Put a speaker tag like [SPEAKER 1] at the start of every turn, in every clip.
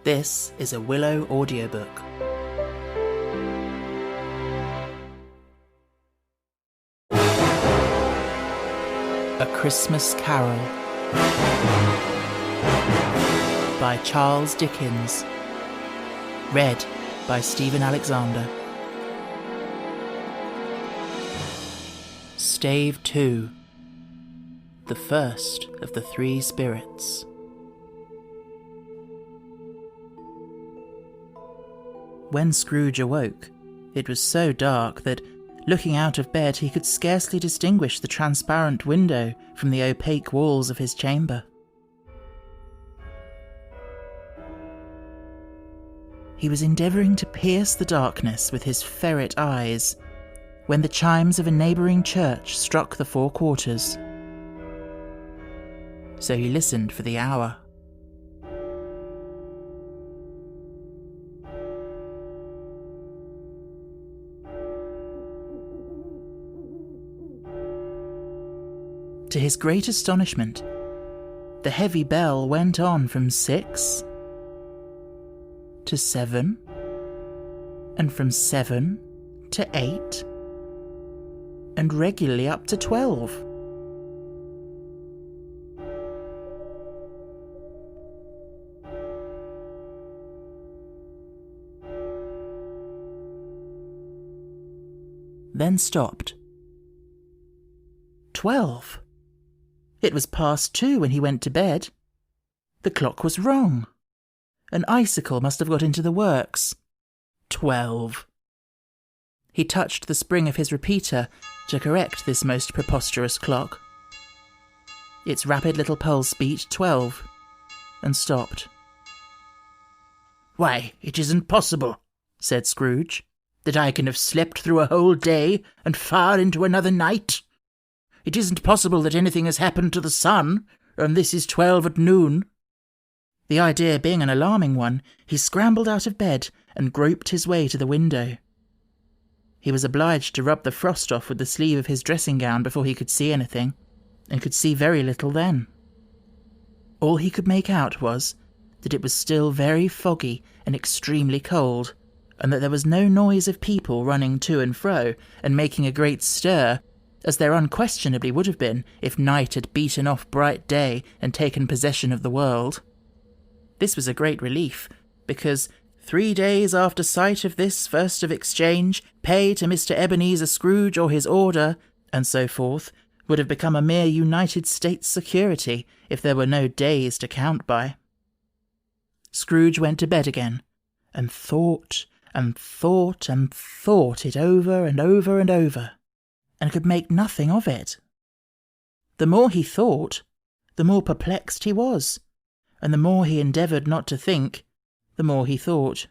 [SPEAKER 1] This is a Willow audiobook. A Christmas Carol by Charles Dickens. Read by Stephen Alexander. Stave 2. The first of the three spirits. When Scrooge awoke, it was so dark that, looking out of bed, he could scarcely distinguish the transparent window from the opaque walls of his chamber. He was endeavouring to pierce the darkness with his ferret eyes, when the chimes of a neighbouring church struck the 4 quarters. So he listened for the hour. To his great astonishment, the heavy bell went on from 6 to 7, and from 7 to 8, and regularly up to 12. Then stopped. 12. It was past 2 when he went to bed. The clock was wrong. An icicle must have got into the works. 12. He touched the spring of his repeater to correct this most preposterous clock. Its rapid little pulse beat 12, and stopped.
[SPEAKER 2] "Why, it isn't possible," said Scrooge, "that I can have slept through a whole day and far into another night. It isn't possible that anything has happened to the sun, and this is 12 at noon."
[SPEAKER 1] The idea being an alarming one, he scrambled out of bed and groped his way to the window. He was obliged to rub the frost off with the sleeve of his dressing gown before he could see anything, and could see very little then. All he could make out was that it was still very foggy and extremely cold, and that there was no noise of people running to and fro and making a great stir, as there unquestionably would have been if night had beaten off bright day and taken possession of the world. This was a great relief, because 3 days after sight of this first of exchange, pay to Mr. Ebenezer Scrooge or his order, and so forth, would have become a mere United States security if there were no days to count by. Scrooge went to bed again, and thought and thought and thought it over and over and over, and could make nothing of it. The more he thought, the more perplexed he was, and the more he endeavoured not to think, the more he thought.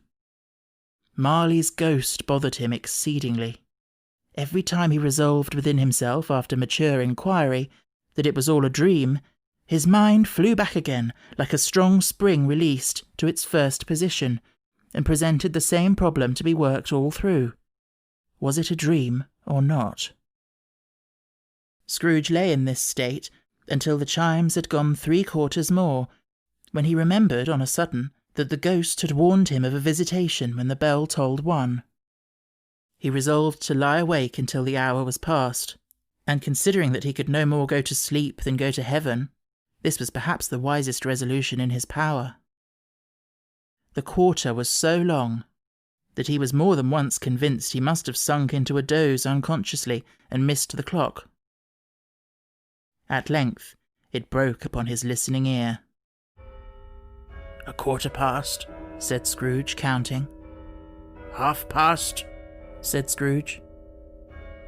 [SPEAKER 1] Marley's ghost bothered him exceedingly. Every time he resolved within himself, after mature inquiry, that it was all a dream, his mind flew back again, like a strong spring released, to its first position, and presented the same problem to be worked all through. Was it a dream or not? Scrooge lay in this state until the chimes had gone 3 quarters more, when he remembered on a sudden that the ghost had warned him of a visitation when the bell tolled 1. He resolved to lie awake until the hour was past, and considering that he could no more go to sleep than go to heaven, this was perhaps the wisest resolution in his power. The quarter was so long that he was more than once convinced he must have sunk into a doze unconsciously and missed the clock. At length it broke upon his listening ear.
[SPEAKER 2] "A quarter past,"
[SPEAKER 1] said Scrooge, counting.
[SPEAKER 2] "Half past,"
[SPEAKER 1] said Scrooge.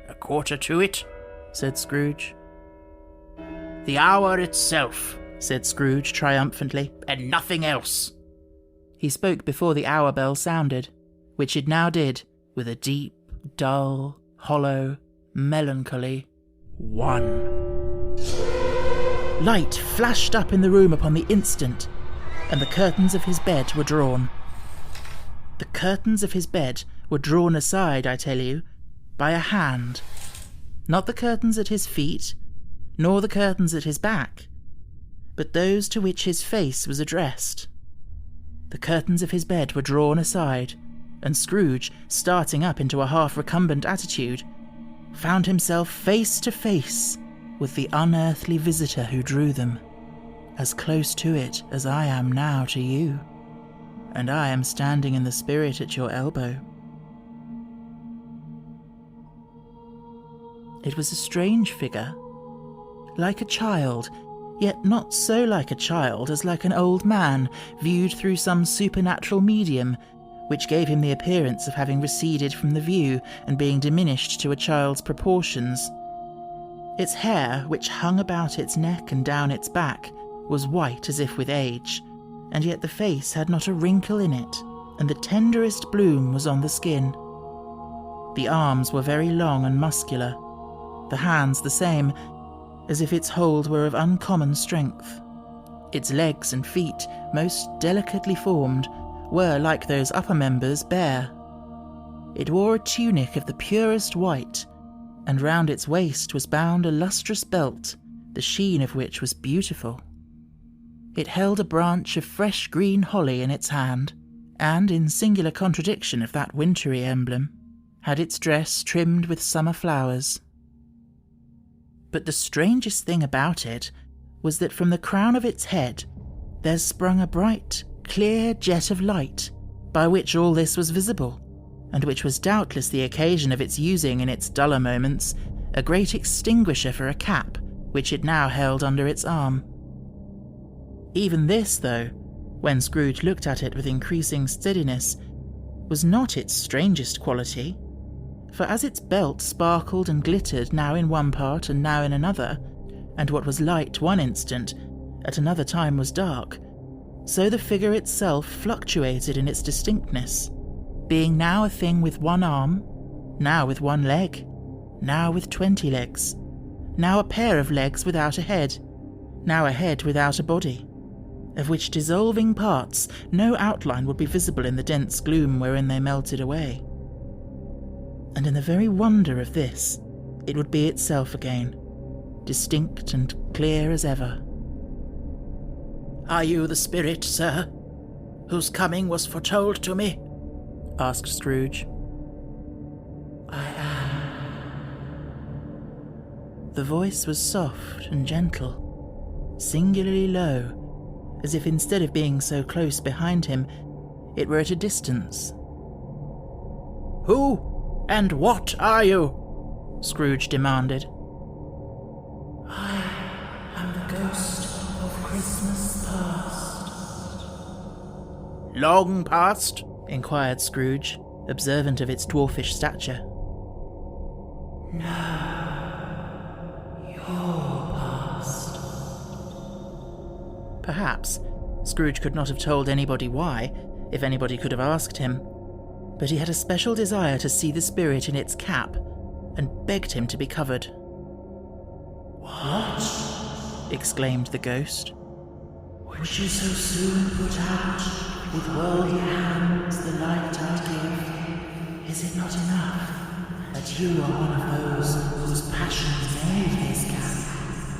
[SPEAKER 2] "A quarter to it,"
[SPEAKER 1] said Scrooge.
[SPEAKER 2] "The hour itself,"
[SPEAKER 1] said Scrooge triumphantly,
[SPEAKER 2] "and nothing else."
[SPEAKER 1] He spoke before the hour bell sounded, which it now did, with a deep, dull, hollow, melancholy 1. Light flashed up in the room upon the instant, and the curtains of his bed were drawn. The curtains of his bed were drawn aside, I tell you, by a hand. Not the curtains at his feet, nor the curtains at his back, but those to which his face was addressed. The curtains of his bed were drawn aside, and Scrooge, starting up into a half-recumbent attitude, found himself face to face with the unearthly visitor who drew them, as close to it as I am now to you, and I am standing in the spirit at your elbow. It was a strange figure, like a child, yet not so like a child as like an old man viewed through some supernatural medium, which gave him the appearance of having receded from the view and being diminished to a child's proportions. Its hair, which hung about its neck and down its back, was white as if with age, and yet the face had not a wrinkle in it, and the tenderest bloom was on the skin. The arms were very long and muscular, the hands the same, as if its hold were of uncommon strength. Its legs and feet, most delicately formed, were, like those upper members, bare. It wore a tunic of the purest white, and round its waist was bound a lustrous belt, the sheen of which was beautiful. It held a branch of fresh green holly in its hand, and, in singular contradiction of that wintry emblem, had its dress trimmed with summer flowers. But the strangest thing about it was that from the crown of its head there sprung a bright, clear jet of light, by which all this was visible, and which was doubtless the occasion of its using in its duller moments a great extinguisher for a cap, which it now held under its arm. Even this, though, when Scrooge looked at it with increasing steadiness, was not its strangest quality, for as its belt sparkled and glittered now in one part and now in another, and what was light one instant, at another time was dark, so the figure itself fluctuated in its distinctness, being now a thing with one arm, now with one leg, now with 20 legs, now a pair of legs without a head, now a head without a body, of which dissolving parts no outline would be visible in the dense gloom wherein they melted away. And in the very wonder of this, it would be itself again, distinct and clear as ever.
[SPEAKER 2] "Are you the spirit, sir, whose coming was foretold to me?"
[SPEAKER 1] asked Scrooge.
[SPEAKER 2] "I am."
[SPEAKER 1] The voice was soft and gentle, singularly low, as if instead of being so close behind him, it were at a distance.
[SPEAKER 2] "Who and what are you?"
[SPEAKER 1] Scrooge demanded.
[SPEAKER 2] "I am the ghost of Christmas past." "Long past?"
[SPEAKER 1] inquired Scrooge, observant of its dwarfish stature.
[SPEAKER 2] "No, your past."
[SPEAKER 1] Perhaps Scrooge could not have told anybody why, if anybody could have asked him, but he had a special desire to see the spirit in its cap, and begged him to be covered.
[SPEAKER 2] "What?"
[SPEAKER 1] exclaimed the ghost.
[SPEAKER 2] "Would you so soon put out with worldly hands the light I give? Is it not enough that you are one of those whose passions made this cap,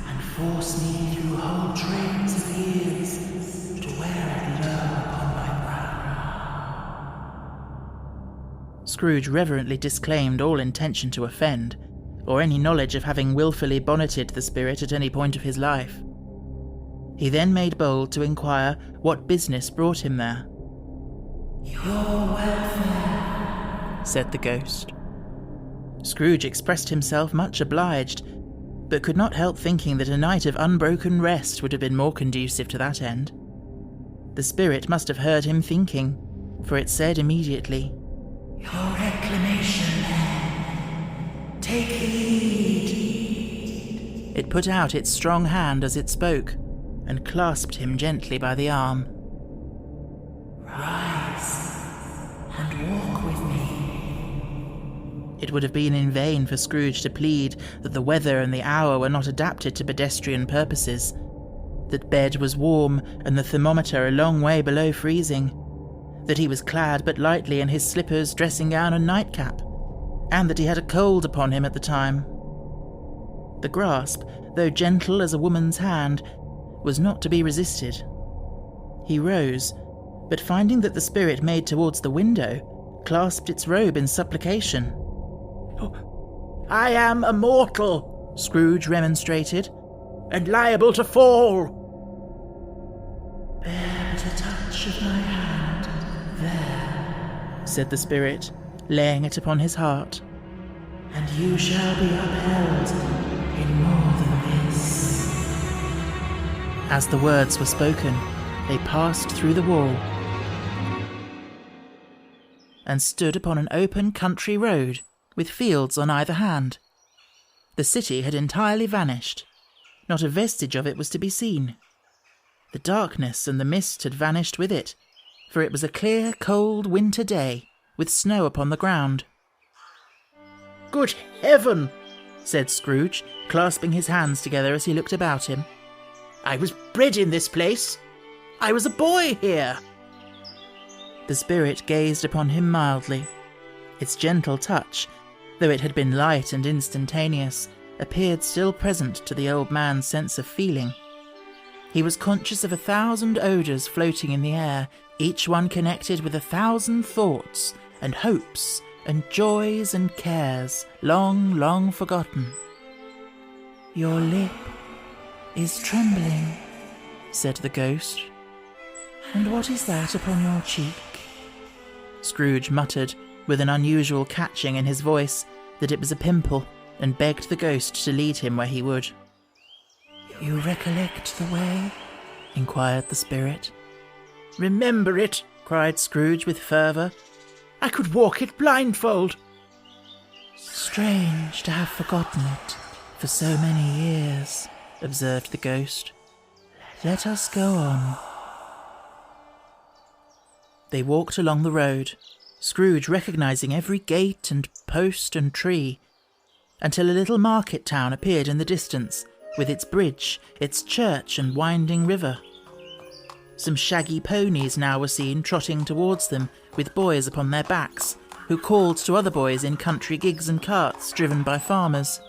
[SPEAKER 2] and force me through whole trains of years to wear it low upon my brow?"
[SPEAKER 1] Scrooge reverently disclaimed all intention to offend, or any knowledge of having wilfully bonneted the spirit at any point of his life. He then made bold to inquire what business brought him there.
[SPEAKER 2] "Your welfare,"
[SPEAKER 1] said the ghost. Scrooge expressed himself much obliged, but could not help thinking that a night of unbroken rest would have been more conducive to that end. The spirit must have heard him thinking, for it said immediately,
[SPEAKER 2] "Your reclamation, then. Take heed."
[SPEAKER 1] It put out its strong hand as it spoke, and clasped him gently by the arm.
[SPEAKER 2] "Rise and walk with me."
[SPEAKER 1] It would have been in vain for Scrooge to plead that the weather and the hour were not adapted to pedestrian purposes, that bed was warm and the thermometer a long way below freezing, that he was clad but lightly in his slippers, dressing gown and nightcap, and that he had a cold upon him at the time. The grasp, though gentle as a woman's hand, was not to be resisted. He rose, but finding that the spirit made towards the window, clasped its robe in supplication.
[SPEAKER 2] "I am a mortal,"
[SPEAKER 1] Scrooge remonstrated,
[SPEAKER 2] "and liable to fall."
[SPEAKER 3] "Bear but a touch of my hand, there,"
[SPEAKER 1] said the spirit, laying it upon his heart,
[SPEAKER 3] "and you shall be upheld in more than this."
[SPEAKER 1] As the words were spoken, they passed through the wall and stood upon an open country road with fields on either hand. The city had entirely vanished. Not a vestige of it was to be seen. The darkness and the mist had vanished with it, for it was a clear, cold winter day with snow upon the ground.
[SPEAKER 2] "Good heaven!"
[SPEAKER 1] said Scrooge, clasping his hands together as he looked about him.
[SPEAKER 2] "I was bred in this place. I was a boy here."
[SPEAKER 1] The spirit gazed upon him mildly. Its gentle touch, though it had been light and instantaneous, appeared still present to the old man's sense of feeling. He was conscious of 1,000 odours floating in the air, each one connected with 1,000 thoughts and hopes and joys and cares long, long forgotten.
[SPEAKER 3] "Your lip is trembling,"
[SPEAKER 1] said the ghost.
[SPEAKER 3] "And what is that upon your cheek?"
[SPEAKER 1] Scrooge muttered, with an unusual catching in his voice, that it was a pimple, and begged the ghost to lead him where he would.
[SPEAKER 3] "You recollect the way?"
[SPEAKER 1] inquired the spirit.
[SPEAKER 2] "Remember it!"
[SPEAKER 1] cried Scrooge with fervour.
[SPEAKER 2] "I could walk it blindfold."
[SPEAKER 3] "Strange to have forgotten it for so many years,"
[SPEAKER 1] observed the ghost.
[SPEAKER 3] "Let us go on."
[SPEAKER 1] They walked along the road, Scrooge recognising every gate and post and tree, until a little market town appeared in the distance, with its bridge, its church and winding river. Some shaggy ponies now were seen trotting towards them, with boys upon their backs, who called to other boys in country gigs and carts driven by farmers.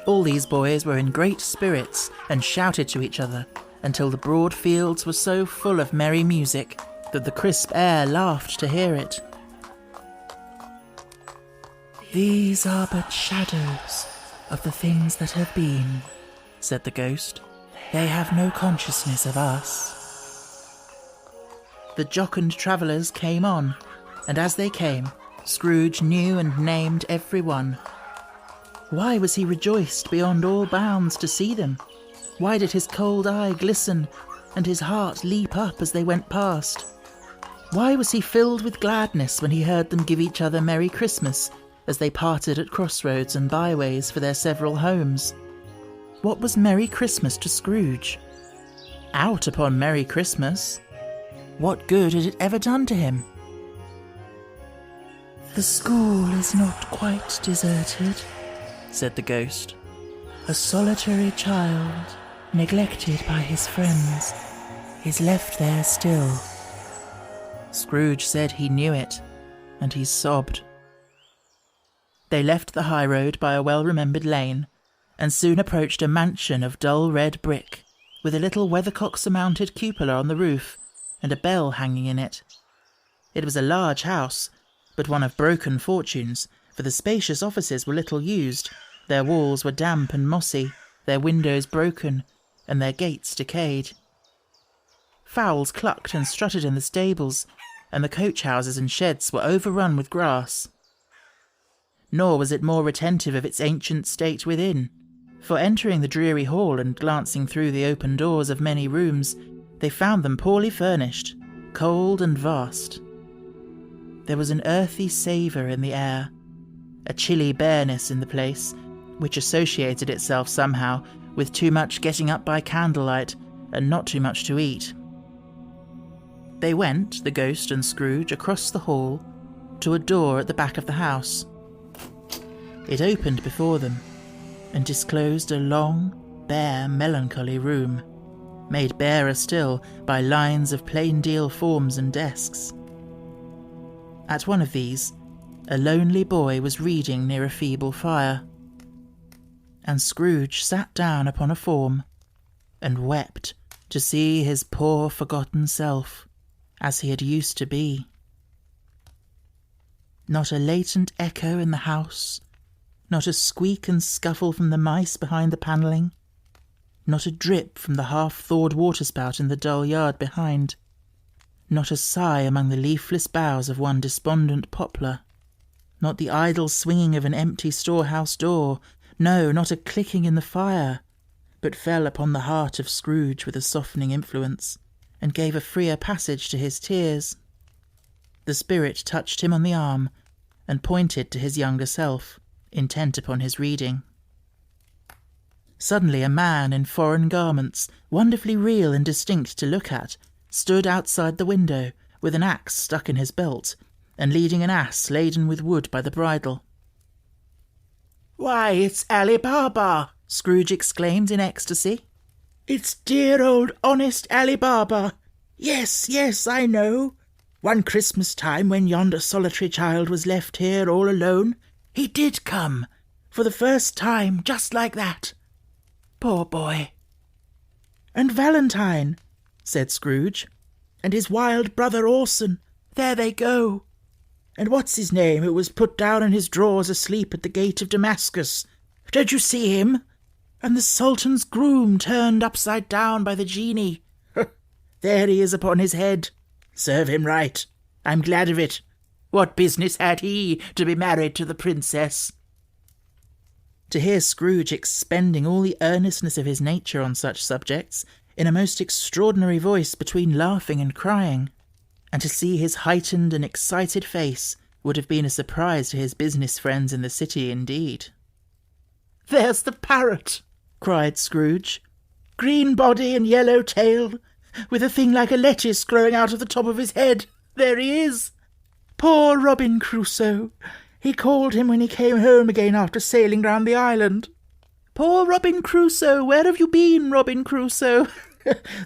[SPEAKER 1] All these boys were in great spirits and shouted to each other, until the broad fields were so full of merry music that the crisp air laughed to hear it.
[SPEAKER 3] "These are but shadows of the things that have been,"
[SPEAKER 1] said the ghost.
[SPEAKER 3] "They have no consciousness of us."
[SPEAKER 1] The jocund travellers came on, and as they came, Scrooge knew and named every one. Why was he rejoiced beyond all bounds to see them? Why did his cold eye glisten, and his heart leap up as they went past? Why was he filled with gladness when he heard them give each other Merry Christmas as they parted at crossroads and byways for their several homes? What was Merry Christmas to Scrooge? Out upon Merry Christmas? What good had it ever done to him?
[SPEAKER 3] "The school is not quite deserted,"
[SPEAKER 1] said the ghost.
[SPEAKER 3] "A solitary child, neglected by his friends, is left there still."
[SPEAKER 1] Scrooge said he knew it, and he sobbed. They left the high road by a well-remembered lane, and soon approached a mansion of dull red brick, with a little weathercock-surmounted cupola on the roof, and a bell hanging in it. It was a large house, but one of broken fortunes, for the spacious offices were little used, their walls were damp and mossy, their windows broken, and their gates decayed. Fowls clucked and strutted in the stables, and the coach-houses and sheds were overrun with grass. Nor was it more retentive of its ancient state within, for entering the dreary hall and glancing through the open doors of many rooms, they found them poorly furnished, cold and vast. There was an earthy savour in the air, a chilly bareness in the place, which associated itself somehow with too much getting up by candlelight and not too much to eat. They went, the ghost and Scrooge, across the hall to a door at the back of the house. It opened before them and disclosed a long, bare, melancholy room, made barer still by lines of plain deal forms and desks. At one of these, a lonely boy was reading near a feeble fire, and Scrooge sat down upon a form and wept to see his poor forgotten self, as he had used to be. Not a latent echo in the house, not a squeak and scuffle from the mice behind the panelling, not a drip from the half-thawed waterspout in the dull yard behind, not a sigh among the leafless boughs of one despondent poplar, not the idle swinging of an empty storehouse door, no, not a clicking in the fire, but fell upon the heart of Scrooge with a softening influence, and gave a freer passage to his tears. The spirit touched him on the arm, and pointed to his younger self, intent upon his reading. Suddenly a man in foreign garments, wonderfully real and distinct to look at, stood outside the window, with an axe stuck in his belt, and leading an ass laden with wood by the bridle.
[SPEAKER 2] "Why, it's Ali Baba!"
[SPEAKER 1] Scrooge exclaimed in ecstasy.
[SPEAKER 2] "It's dear old honest Ali Baba! Yes, yes, I know. One Christmas time, when yonder solitary child was left here all alone, he did come, for the first time, just like that. Poor boy." "And Valentine," said Scrooge, "and his wild brother Orson, there they go. And what's his name, who was put down in his drawers asleep at the gate of Damascus? Don't you see him? And the Sultan's groom turned upside down by the genie. There he is upon his head. Serve him right. I'm glad of it. What business had he to be married to the princess?"
[SPEAKER 1] To hear Scrooge expending all the earnestness of his nature on such subjects, in a most extraordinary voice between laughing and crying, and to see his heightened and excited face, would have been a surprise to his business friends in the city indeed.
[SPEAKER 2] "There's the parrot!" cried Scrooge. "Green body and yellow tail, with a thing like a lettuce growing out of the top of his head. There he is! Poor Robin Crusoe! He called him when he came home again after sailing round the island. Poor Robin Crusoe! Where have you been, Robin Crusoe?"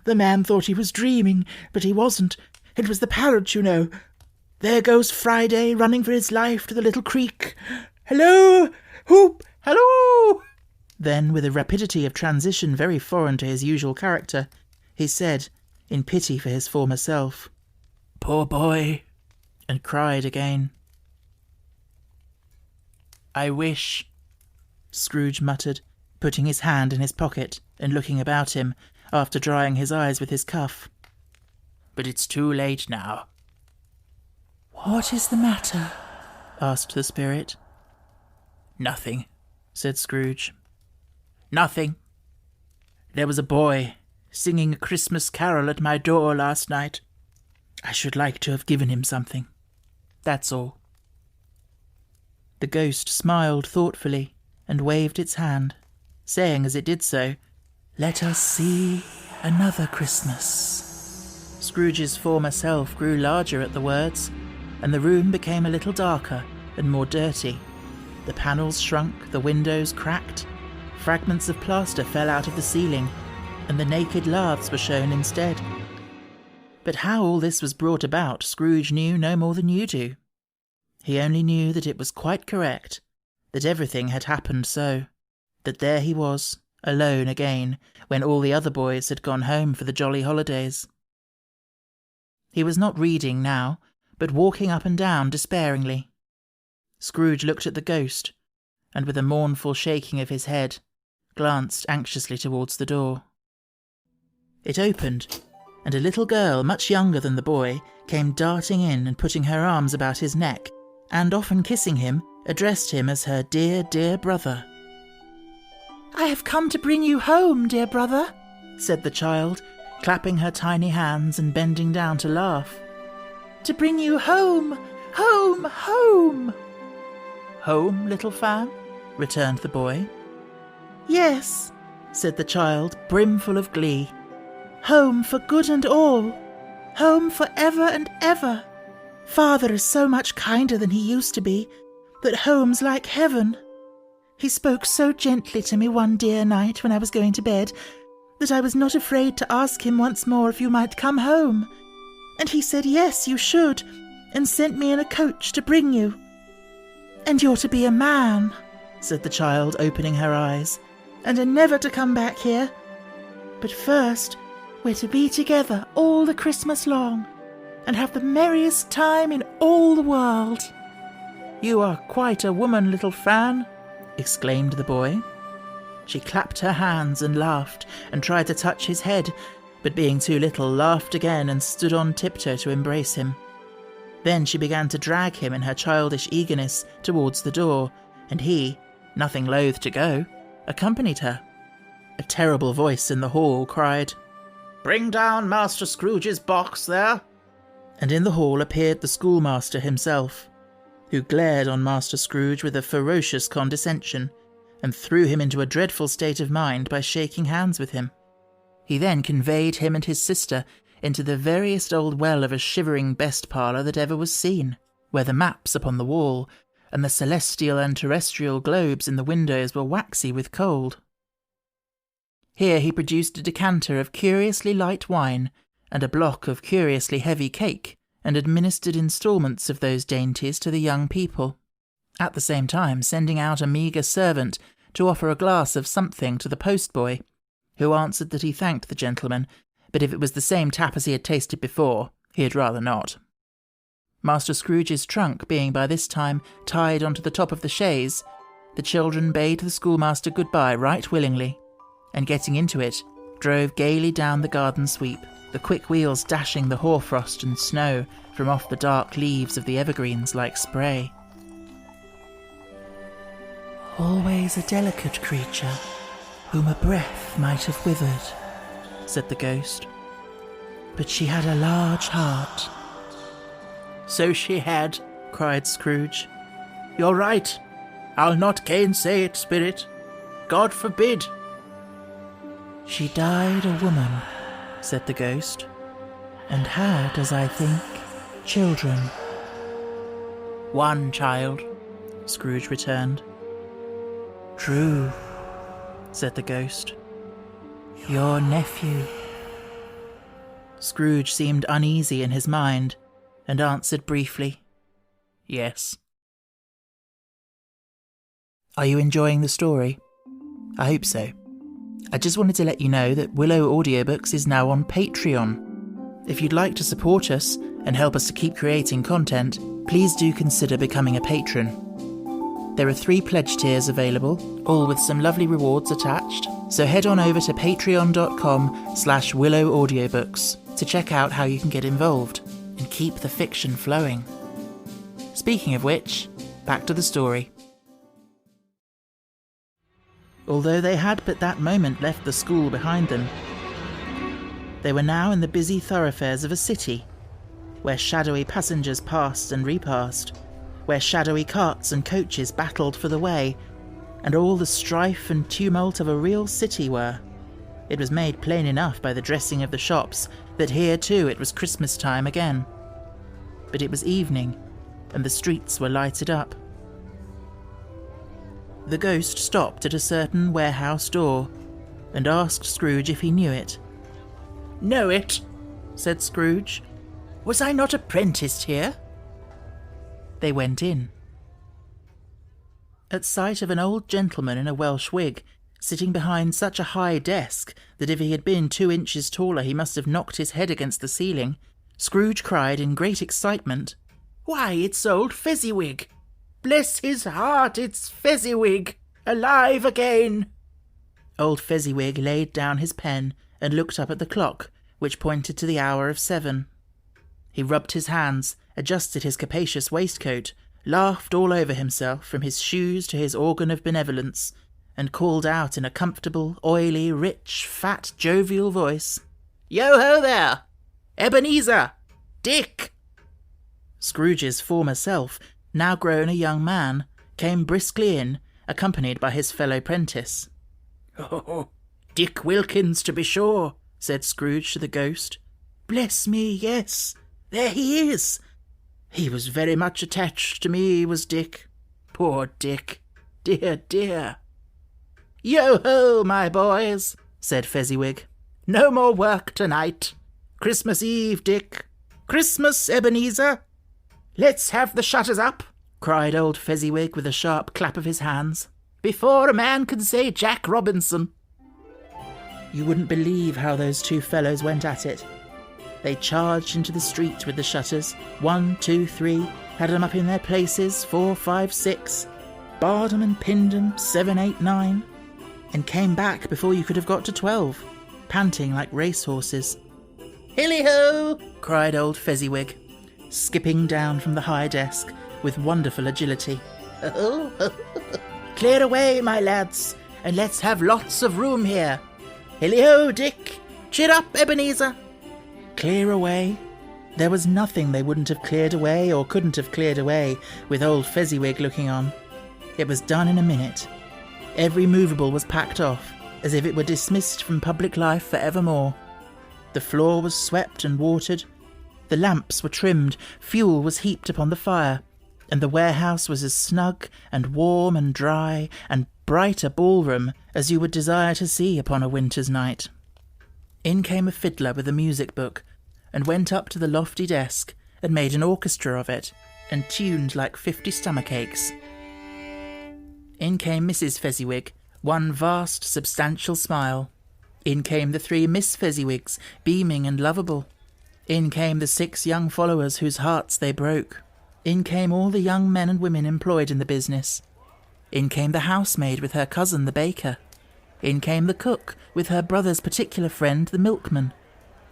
[SPEAKER 2] The man thought he was dreaming, but he wasn't. It was the parrot, you know. There goes Friday, running for his life to the little creek. "Hello! Whoop! Hello!"
[SPEAKER 1] Then, with a rapidity of transition very foreign to his usual character, he said, in pity for his former self,
[SPEAKER 2] "Poor boy,"
[SPEAKER 1] and cried again.
[SPEAKER 2] "I wish,"
[SPEAKER 1] Scrooge muttered, putting his hand in his pocket and looking about him, after drying his eyes with his cuff.
[SPEAKER 2] "But it's too late now."
[SPEAKER 3] "What is the matter?"
[SPEAKER 1] asked the spirit.
[SPEAKER 2] "Nothing,"
[SPEAKER 1] said Scrooge.
[SPEAKER 2] "Nothing. There was a boy singing a Christmas carol at my door last night. I should like to have given him something. That's all."
[SPEAKER 1] The ghost smiled thoughtfully and waved its hand, saying as it did so,
[SPEAKER 3] "Let us see another Christmas."
[SPEAKER 1] Scrooge's former self grew larger at the words, and the room became a little darker and more dirty. The panels shrunk, the windows cracked, fragments of plaster fell out of the ceiling, and the naked laths were shown instead. But how all this was brought about, Scrooge knew no more than you do. He only knew that it was quite correct, that everything had happened so, that there he was, alone again, when all the other boys had gone home for the jolly holidays. He was not reading now, but walking up and down despairingly. Scrooge looked at the ghost, and with a mournful shaking of his head, glanced anxiously towards the door. It opened, and a little girl, much younger than the boy, came darting in and putting her arms about his neck, and often kissing him, addressed him as her dear, dear brother.
[SPEAKER 3] "I have come to bring you home, dear brother,"
[SPEAKER 1] said the child, clapping her tiny hands and bending down to laugh.
[SPEAKER 3] "To bring you home, home, home."
[SPEAKER 1] "Home, little Fan?" returned the boy.
[SPEAKER 3] "Yes,"
[SPEAKER 1] said the child, brimful of glee.
[SPEAKER 3] "Home for good and all. Home for ever and ever. Father is so much kinder than he used to be, that home's like heaven. He spoke so gently to me one dear night when I was going to bed, that I was not afraid to ask him once more if you might come home. And he said yes, you should, and sent me in a coach to bring you. And you're to be a man," said the child, opening her eyes, "and are never to come back here. But first, we're to be together all the Christmas long. and have the merriest time in all the world."
[SPEAKER 1] "You are quite a woman, little Fan," exclaimed the boy. She clapped her hands and laughed and tried to touch his head, but being too little, laughed again and stood on tiptoe to embrace him. Then she began to drag him in her childish eagerness towards the door, and he, nothing loath to go, accompanied her. A terrible voice in the hall cried, "Bring down Master Scrooge's box there!" And in the hall appeared the schoolmaster himself, who glared on Master Scrooge with a ferocious condescension, and threw him into a dreadful state of mind by shaking hands with him. He then conveyed him and his sister into the veriest old well of a shivering best parlour that ever was seen, where the maps upon the wall and the celestial and terrestrial globes in the windows were waxy with cold. Here he produced a decanter of curiously light wine and a block of curiously heavy cake, and administered instalments of those dainties to the young people, at the same time sending out a meagre servant to offer a glass of something to the postboy, who answered that he thanked the gentleman, but if it was the same tap as he had tasted before, he had rather not. Master Scrooge's trunk being by this time tied onto the top of the chaise, the children bade the schoolmaster good-bye right willingly, and getting into it, drove gaily down the garden sweep, the quick wheels dashing the hoarfrost and snow from off the dark leaves of the evergreens like spray.
[SPEAKER 3] "Always a delicate creature, whom a breath might have withered," said the ghost. "But she had a large heart."
[SPEAKER 1] "So she had," cried Scrooge. "You're right. I'll not gainsay it, Spirit. God forbid."
[SPEAKER 3] "She died a woman," said the ghost, "and had, as I think, children."
[SPEAKER 1] "One child," Scrooge returned.
[SPEAKER 3] "True," said the ghost. "Your nephew."
[SPEAKER 1] Scrooge seemed uneasy in his mind, and answered briefly, "Yes." Are you enjoying the story? I hope so. I just wanted to let you know that Willow Audiobooks is now on Patreon. If you'd like to support us and help us to keep creating content, please do consider becoming a patron. There are 3 pledge tiers available, all with some lovely rewards attached, so head on over to patreon.com/Willow Audiobooks to check out how you can get involved and keep the fiction flowing. Speaking of which, back to the story. Although they had but that moment left the school behind them, they were now in the busy thoroughfares of a city, where shadowy passengers passed and repassed, where shadowy carts and coaches battled for the way, and all the strife and tumult of a real city were. It was made plain enough by the dressing of the shops that here too it was Christmas time again. But it was evening, and the streets were lighted up. The ghost stopped at a certain warehouse door, and asked Scrooge if he knew it. "Know it?" said Scrooge. "Was I not apprenticed here?" They went in. At sight of an old gentleman in a Welsh wig, sitting behind such a high desk that if he had been 2 inches taller he must have knocked his head against the ceiling, Scrooge cried in great excitement, "Why, it's old Fezziwig! Bless his heart, it's Fezziwig! Alive again!" Old Fezziwig laid down his pen and looked up at the clock, which pointed to the hour of 7. He rubbed his hands, adjusted his capacious waistcoat, laughed all over himself from his shoes to his organ of benevolence, and called out in a comfortable, oily, rich, fat, jovial voice, "Yo-ho there! Ebenezer! Dick!" Scrooge's former self, now grown a young man, came briskly in, accompanied by his fellow prentice. "Oh, Dick Wilkins, to be sure," said Scrooge to the ghost. "Bless me, yes, there he is. He was very much attached to me, was Dick. Poor Dick, dear, dear." "Yo-ho, my boys," said Fezziwig. "No more work tonight. Christmas Eve, Dick. Christmas, Ebenezer. Let's have the shutters up," cried old Fezziwig with a sharp clap of his hands, "before a man can say Jack Robinson." You wouldn't believe how those 2 fellows went at it. They charged into the street with the shutters. 1, 2, 3, had 'em up in their places. 4, 5, 6, barred 'em and pinned 'em. 7, 8, 9, and came back before you could have got to 12, panting like racehorses. "Hilly-ho!" cried old Fezziwig, skipping down from the high desk with wonderful agility. "Clear away, my lads, and let's have lots of room here. Hilly-ho, Dick! Cheer up, Ebenezer!" Clear away? There was nothing they wouldn't have cleared away or couldn't have cleared away with old Fezziwig looking on. It was done in a minute. Every movable was packed off, as if it were dismissed from public life for evermore. The floor was swept and watered. The lamps were trimmed, fuel was heaped upon the fire, and the warehouse was as snug and warm and dry and bright a ballroom as you would desire to see upon a winter's night. In came a fiddler with a music book, and went up to the lofty desk and made an orchestra of it, and tuned like 50 stomachaches. In came Mrs. Fezziwig, one vast substantial smile. In came the 3 Miss Fezziwigs, beaming and lovable. In came the 6 young followers whose hearts they broke. In came all the young men and women employed in the business. In came the housemaid with her cousin the baker. In came the cook with her brother's particular friend the milkman.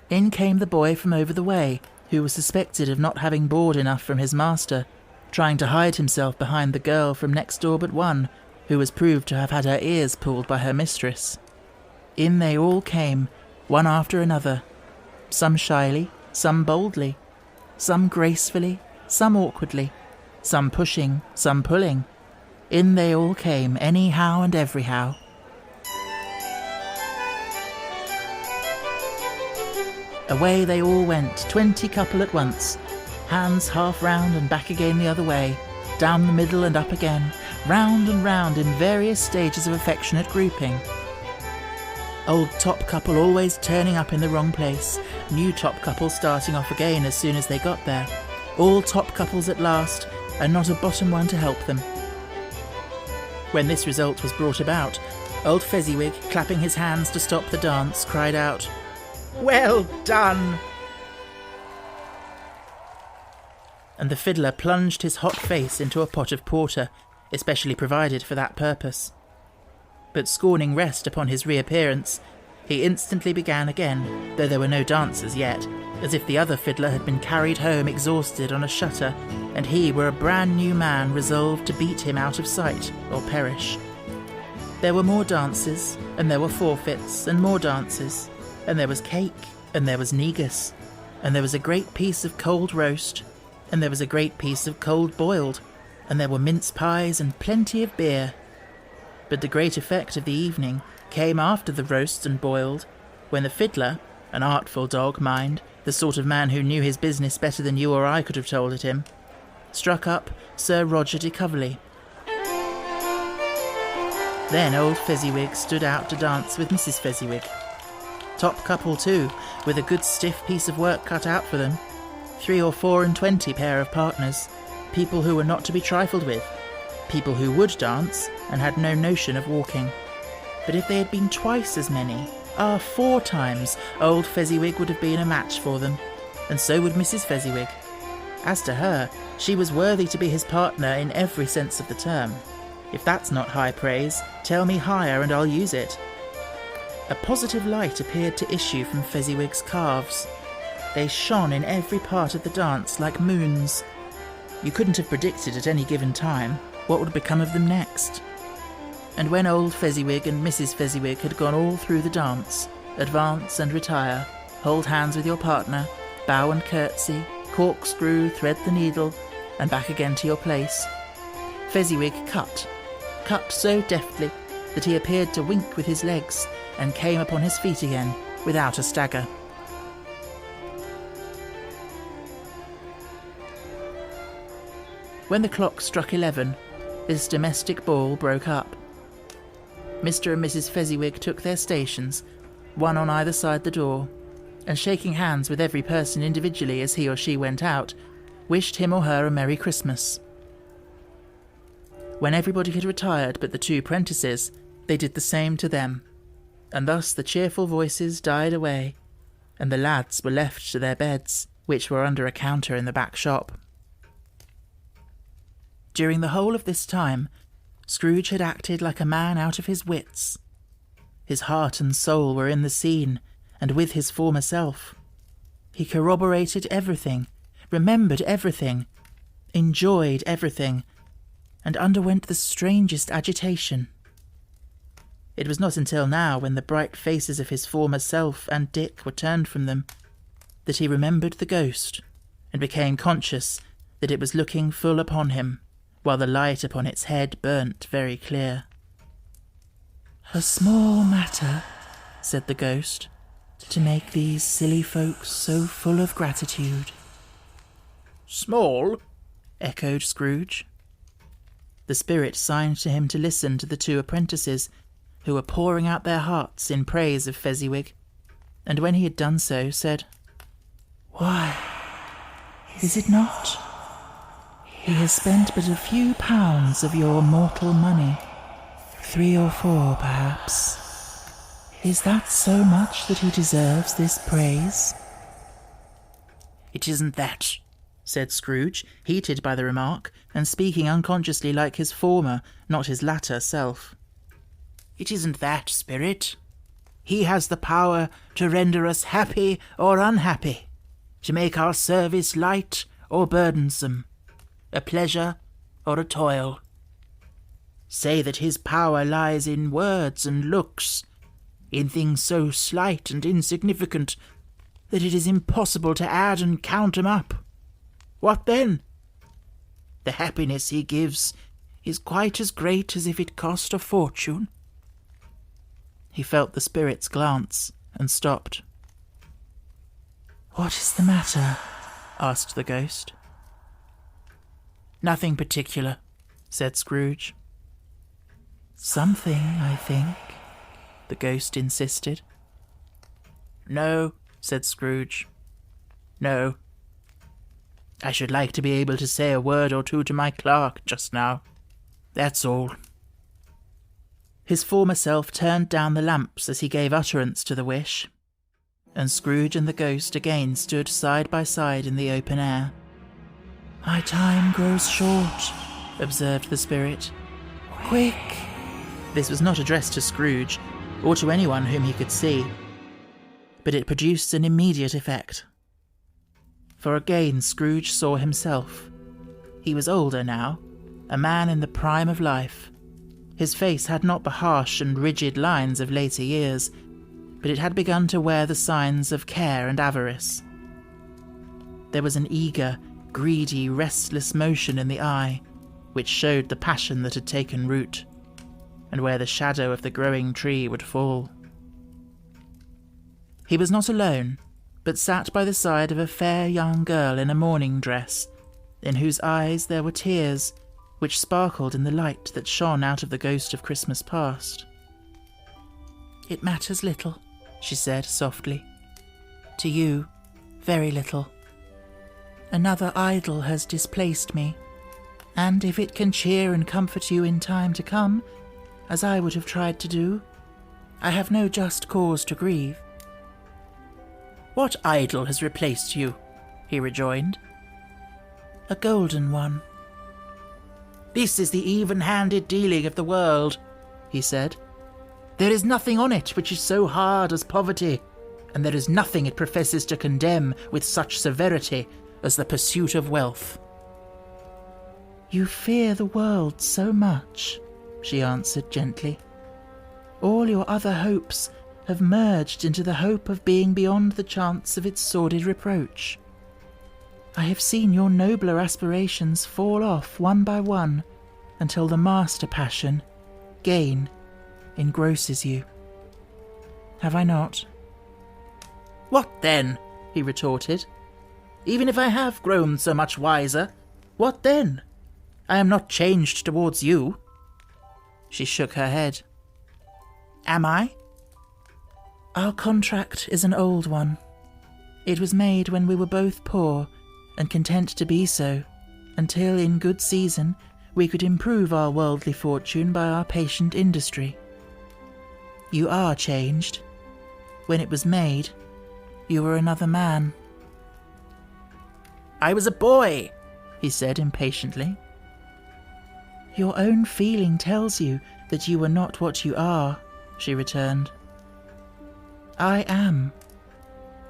[SPEAKER 1] In came the boy from over the way, who was suspected of not having board enough from his master, trying to hide himself behind the girl from next door but one, who was proved to have had her ears pulled by her mistress. In they all came, one after another, some shyly, some boldly, some gracefully, some awkwardly, some pushing, some pulling. In they all came, anyhow and everyhow. Away they all went, 20 couple at once, hands half round and back again the other way, down the middle and up again, round and round in various stages of affectionate grouping. Old top couple always turning up in the wrong place, new top couple starting off again as soon as they got there, all top couples at last, and not a bottom one to help them. When this result was brought about, old Fezziwig, clapping his hands to stop the dance, cried out, "Well done!" And the fiddler plunged his hot face into a pot of porter, especially provided for that purpose. But scorning rest upon his reappearance, he instantly began again, though there were no dancers yet, as if the other fiddler had been carried home exhausted on a shutter, and he were a brand new man resolved to beat him out of sight or perish. There were more dances, and there were forfeits, and more dances, and there was cake, and there was negus, and there was a great piece of cold roast, and there was a great piece of cold boiled, and there were mince pies and plenty of beer. But the great effect of the evening came after the roast and boiled, when the fiddler, an artful dog, mind, the sort of man who knew his business better than you or I could have told it him, struck up Sir Roger de Coverley. Then old Fezziwig stood out to dance with Mrs. Fezziwig. Top couple too, with a good stiff piece of work cut out for them. 3 or 4 and 20 pair of partners, people who were not to be trifled with, people who would dance and had no notion of walking. But if they had been twice as many, 4 times, old Fezziwig would have been a match for them, and so would Mrs. Fezziwig. As to her, she was worthy to be his partner in every sense of the term. If that's not high praise, tell me higher and I'll use it. A positive light appeared to issue from Fezziwig's calves. They shone in every part of the dance like moons. You couldn't have predicted at any given time what would become of them next. And when old Fezziwig and Mrs. Fezziwig had gone all through the dance, advance and retire, hold hands with your partner, bow and curtsy, corkscrew, thread the needle, and back again to your place, Fezziwig cut so deftly that he appeared to wink with his legs and came upon his feet again without a stagger. When the clock struck 11, this domestic ball broke up. Mr. and Mrs. Fezziwig took their stations, one on either side the door, and shaking hands with every person individually as he or she went out, wished him or her a Merry Christmas. When everybody had retired but the 2 prentices, they did the same to them, and thus the cheerful voices died away, and the lads were left to their beds, which were under a counter in the back shop. During the whole of this time, Scrooge had acted like a man out of his wits. His heart and soul were in the scene, and with his former self. He corroborated everything, remembered everything, enjoyed everything, and underwent the strangest agitation. It was not until now, when the bright faces of his former self and Dick were turned from them, that he remembered the ghost, and became conscious that it was looking full upon him, while the light upon its head burnt very clear.
[SPEAKER 3] "A small matter," said the ghost, "to make these silly folks so full of gratitude."
[SPEAKER 2] "Small?"
[SPEAKER 1] echoed Scrooge. The spirit signed to him to listen to the two apprentices, who were pouring out their hearts in praise of Fezziwig, and when he had done so, said,
[SPEAKER 3] "Why, is it not? He has spent but a few pounds of your mortal money, 3 or 4 perhaps. Is that so much that he deserves this praise?"
[SPEAKER 1] "It isn't that," said Scrooge, heated by the remark, and speaking unconsciously like his former, not his latter self. "It isn't that, Spirit. He has the power to render us happy or unhappy, to make our service light or burdensome, a pleasure or a toil. Say that his power lies in words and looks, in things so slight and insignificant that it is impossible to add and count 'em up. What then? The happiness he gives is quite as great as if it cost a fortune." He felt the spirit's glance and stopped.
[SPEAKER 3] "What is the matter?"
[SPEAKER 1] asked the ghost. "Nothing particular," said Scrooge.
[SPEAKER 3] "Something, I think,"
[SPEAKER 1] the ghost insisted. "No," said Scrooge. "No. I should like to be able to say a word or two to my clerk just now. That's all." His former self turned down the lamps as he gave utterance to the wish, and Scrooge and the ghost again stood side by side in the open air.
[SPEAKER 3] "My time grows short,"
[SPEAKER 1] observed the spirit.
[SPEAKER 3] "Quick!"
[SPEAKER 1] This was not addressed to Scrooge, or to anyone whom he could see, but it produced an immediate effect. For again Scrooge saw himself. He was older now, a man in the prime of life. His face had not the harsh and rigid lines of later years, but it had begun to wear the signs of care and avarice. There was an eager, greedy, restless motion in the eye, which showed the passion that had taken root, and where the shadow of the growing tree would fall. He was not alone, but sat by the side of a fair young girl in a mourning dress, in whose eyes there were tears, which sparkled in the light that shone out of the ghost of Christmas past.
[SPEAKER 3] "It matters little," she said softly. "To you, very little. Another idol has displaced me, and if it can cheer and comfort you in time to come, as I would have tried to do, I have no just cause to grieve."
[SPEAKER 1] "What idol has replaced you?" he rejoined.
[SPEAKER 3] "A golden one."
[SPEAKER 1] "This is the even-handed dealing of the world," he said. "There is nothing on it which is so hard as poverty, and there is nothing it professes to condemn with such severity as the pursuit of wealth."
[SPEAKER 3] "You fear the world so much," she answered gently. "All your other hopes have merged into the hope of being beyond the chance of its sordid reproach. I have seen your nobler aspirations fall off one by one until the master passion, gain, engrosses you. Have I not?"
[SPEAKER 1] "What then?" he retorted. "Even if I have grown so much wiser, what then? I am not changed towards you." She shook her head. "Am I?"
[SPEAKER 3] "Our contract is an old one. It was made when we were both poor and content to be so, until in good season we could improve our worldly fortune by our patient industry. You are changed. When it was made,
[SPEAKER 1] You were another man."
[SPEAKER 2] "I was a boy,"
[SPEAKER 1] he said impatiently.
[SPEAKER 3] "Your own feeling tells you that you were not what you are," she returned. "I am.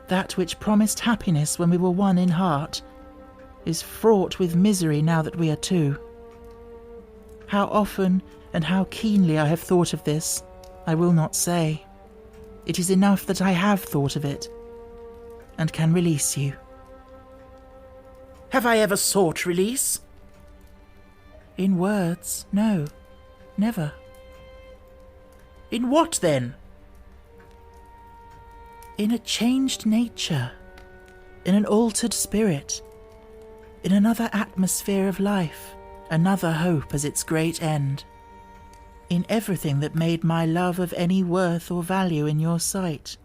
[SPEAKER 3] That which promised happiness when we were one in heart is fraught with misery now that we are two. How often and how keenly I have thought of this, I will not say. It is enough that I have thought of it, and can release you."
[SPEAKER 2] "Have I ever sought release?"
[SPEAKER 3] "In words, no, never."
[SPEAKER 2] "In what, then?"
[SPEAKER 3] "In a changed nature, in an altered spirit, in another atmosphere of life, another hope as its great end, in everything that made my love of any worth or value in your sight."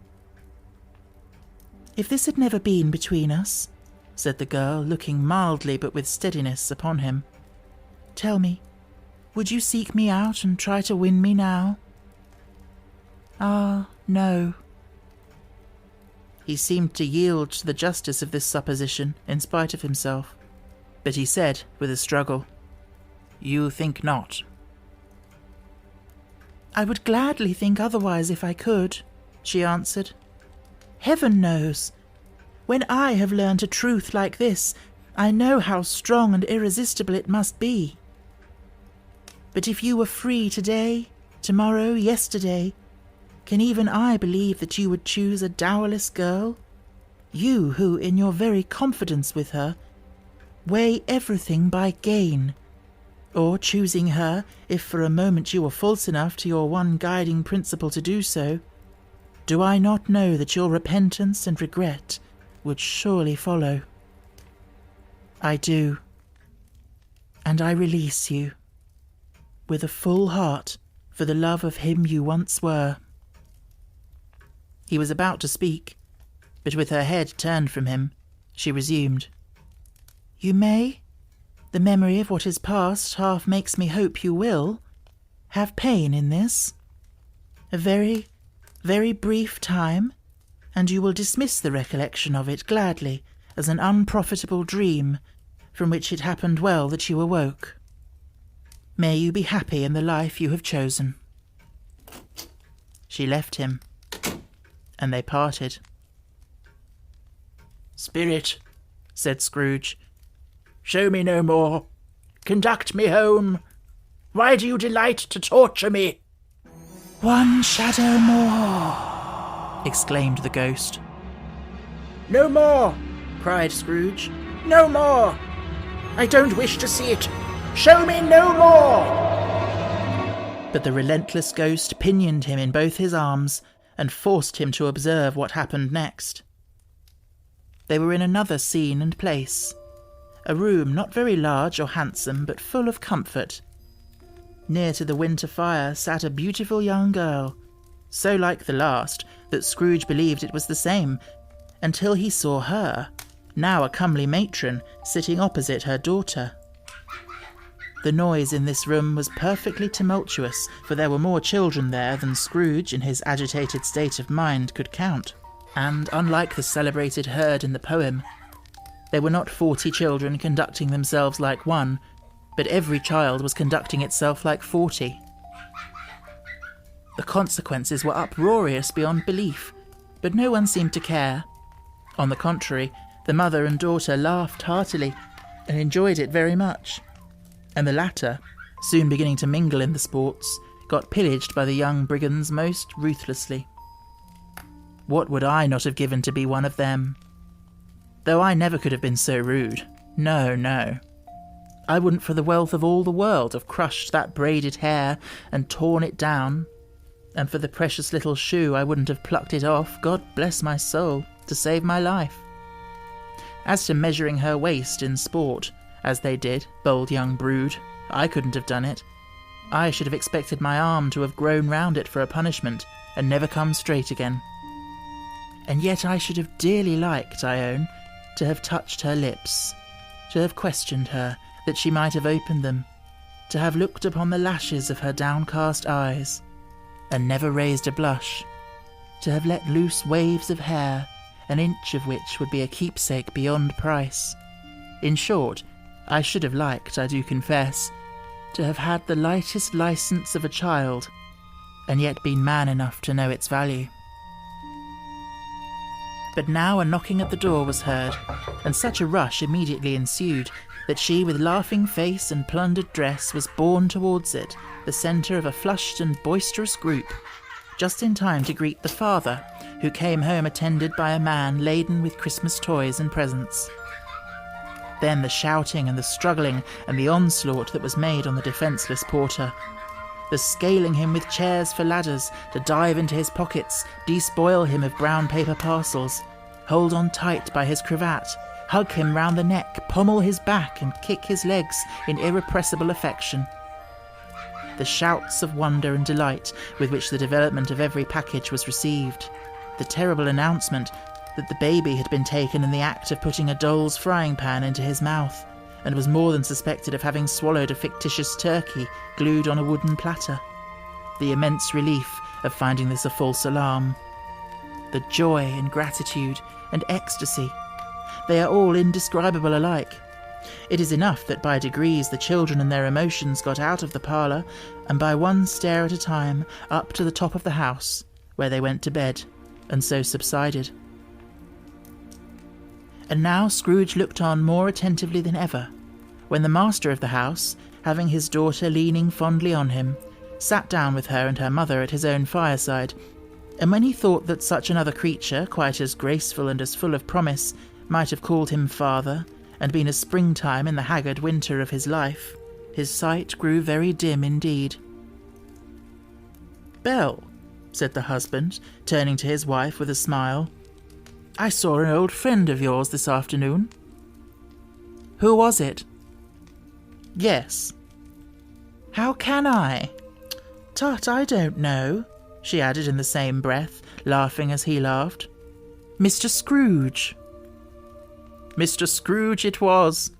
[SPEAKER 3] "If this had never been between us," said the girl, looking mildly but with steadiness upon him, "tell me, would you seek me out and try to win me now?" "Ah, no."
[SPEAKER 1] He seemed to yield to the justice of this supposition in spite of himself, but he said with a struggle, "You think not?"
[SPEAKER 3] "I would gladly think otherwise if I could," she answered. "Heaven knows. When I have learned a truth like this, I know how strong and irresistible it must be. But if you were free today, tomorrow, yesterday, can even I believe that you would choose a dowerless girl? You who, in your very confidence with her, weigh everything by gain. Or, choosing her, if for a moment you were false enough to your one guiding principle to do so, do I not know that your repentance and regret would surely follow? I do. And I release you, with a full heart, for the love of him you once were."
[SPEAKER 1] He was about to speak, but with her head turned from him, she resumed.
[SPEAKER 3] "You may, the memory of what is past half makes me hope you will, have pain in this. A very, very brief time, and you will dismiss the recollection of it gladly as an unprofitable dream from which it happened well that you awoke. May you be happy in the life you have chosen."
[SPEAKER 1] She left him, and they parted.
[SPEAKER 2] "Spirit," said Scrooge, "show me no more. Conduct me home. Why do you delight to torture me?"
[SPEAKER 3] "One shadow more," exclaimed the ghost.
[SPEAKER 2] "No more," cried Scrooge. "No more. I don't wish to see it. Show me no more."
[SPEAKER 1] But the relentless ghost pinioned him in both his arms and forced him to observe what happened next. They were in another scene and place, a room not very large or handsome, but full of comfort. Near to the winter fire sat a beautiful young girl, so like the last that Scrooge believed it was the same, until he saw her, now a comely matron, sitting opposite her daughter. The noise in this room was perfectly tumultuous, for there were more children there than Scrooge, in his agitated state of mind, could count. And, unlike the celebrated herd in the poem, there were not 40 children conducting themselves like one, but every child was conducting itself like 40. The consequences were uproarious beyond belief, but no one seemed to care. On the contrary, the mother and daughter laughed heartily and enjoyed it very much, and the latter, soon beginning to mingle in the sports, got pillaged by the young brigands most ruthlessly. What would I not have given to be one of them? Though I never could have been so rude. No, no. I wouldn't for the wealth of all the world have crushed that braided hair and torn it down, and for the precious little shoe I wouldn't have plucked it off, God bless my soul, to save my life. As to measuring her waist in sport, as they did, bold young brood, I couldn't have done it. I should have expected my arm to have grown round it for a punishment, and never come straight again. And yet I should have dearly liked, I own, to have touched her lips, to have questioned her, that she might have opened them, to have looked upon the lashes of her downcast eyes, and never raised a blush, to have let loose waves of hair, an inch of which would be a keepsake beyond price. In short, I should have liked, I do confess, to have had the lightest licence of a child, and yet been man enough to know its value. But now a knocking at the door was heard, and such a rush immediately ensued that she, with laughing face and plundered dress, was borne towards it, the centre of a flushed and boisterous group, just in time to greet the father, who came home attended by a man laden with Christmas toys and presents. Then the shouting and the struggling and the onslaught that was made on the defenceless porter. The scaling him with chairs for ladders to dive into his pockets, despoil him of brown paper parcels, hold on tight by his cravat, hug him round the neck, pommel his back and kick his legs in irrepressible affection. The shouts of wonder and delight with which the development of every package was received. The terrible announcement that the baby had been taken in the act of putting a doll's frying pan into his mouth, and was more than suspected of having swallowed a fictitious turkey glued on a wooden platter. The immense relief of finding this a false alarm. The joy and gratitude and ecstasy. They are all indescribable alike. It is enough that by degrees the children and their emotions got out of the parlour, and by one stair at a time up to the top of the house, where they went to bed, and so subsided. And now Scrooge looked on more attentively than ever, when the master of the house, having his daughter leaning fondly on him, sat down with her and her mother at his own fireside, and when he thought that such another creature, quite as graceful and as full of promise, might have called him father, and been a springtime in the haggard winter of his life, his sight grew very dim indeed. "Belle," said the husband, turning to his wife with a smile, "I saw an old friend of yours this afternoon." "Who was it?" "Yes." "How can I?" "Tut, I don't know," she added in the same breath, laughing as he laughed. "Mr. Scrooge." "Mr. Scrooge it was.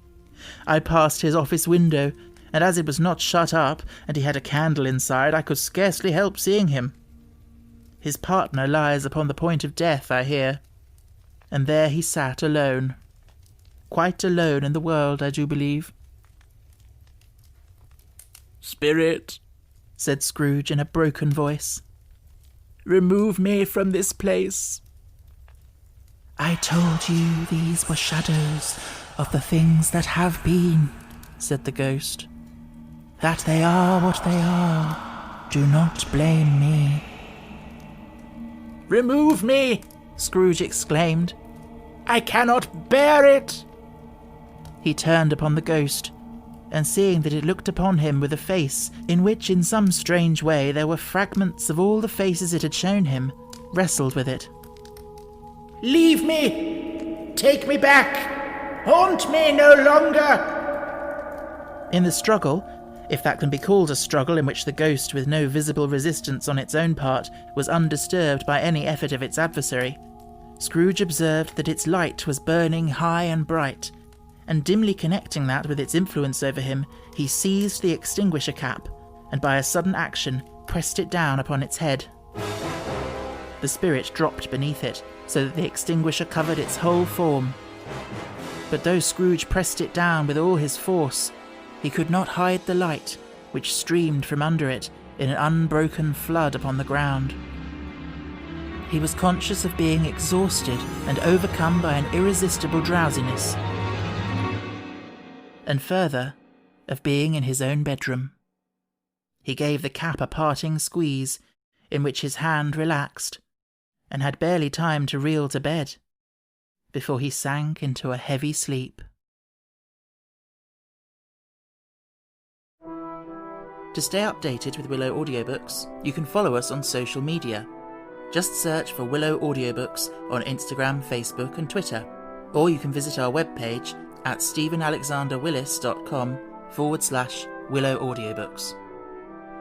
[SPEAKER 1] I passed his office window, and as it was not shut up, and he had a candle inside, I could scarcely help seeing him. His partner lies upon the point of death, I hear, and there he sat alone. Quite alone in the world, I do believe." "Spirit," said Scrooge in a broken voice, "remove me from this place." "I told you these were shadows of the things that have been," said the ghost. "That they are what they are. Do not blame me." "Remove me!" Scrooge exclaimed. "I cannot bear it!" He turned upon the ghost, and seeing that it looked upon him with a face in which in some strange way there were fragments of all the faces it had shown him, wrestled with it. "Leave me! Take me back! Haunt me no longer!" In the struggle, if that can be called a struggle in which the ghost, with no visible resistance on its own part, was undisturbed by any effort of its adversary, Scrooge observed that its light was burning high and bright, and dimly connecting that with its influence over him, he seized the extinguisher cap, and by a sudden action pressed it down upon its head. The spirit dropped beneath it, so that the extinguisher covered its whole form. But though Scrooge pressed it down with all his force, he could not hide the light, which streamed from under it in an unbroken flood upon the ground. He was conscious of being exhausted and overcome by an irresistible drowsiness, and further, of being in his own bedroom. He gave the cap a parting squeeze, in which his hand relaxed, and had barely time to reel to bed, before he sank into a heavy sleep. To stay updated with Willow Audiobooks, you can follow us on social media. Just search for Willow Audiobooks on Instagram, Facebook and Twitter, or you can visit our webpage at stephenalexanderwillis.com/Willow Audiobooks.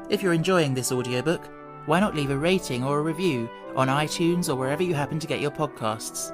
[SPEAKER 1] If you're enjoying this audiobook, why not leave a rating or a review on iTunes or wherever you happen to get your podcasts?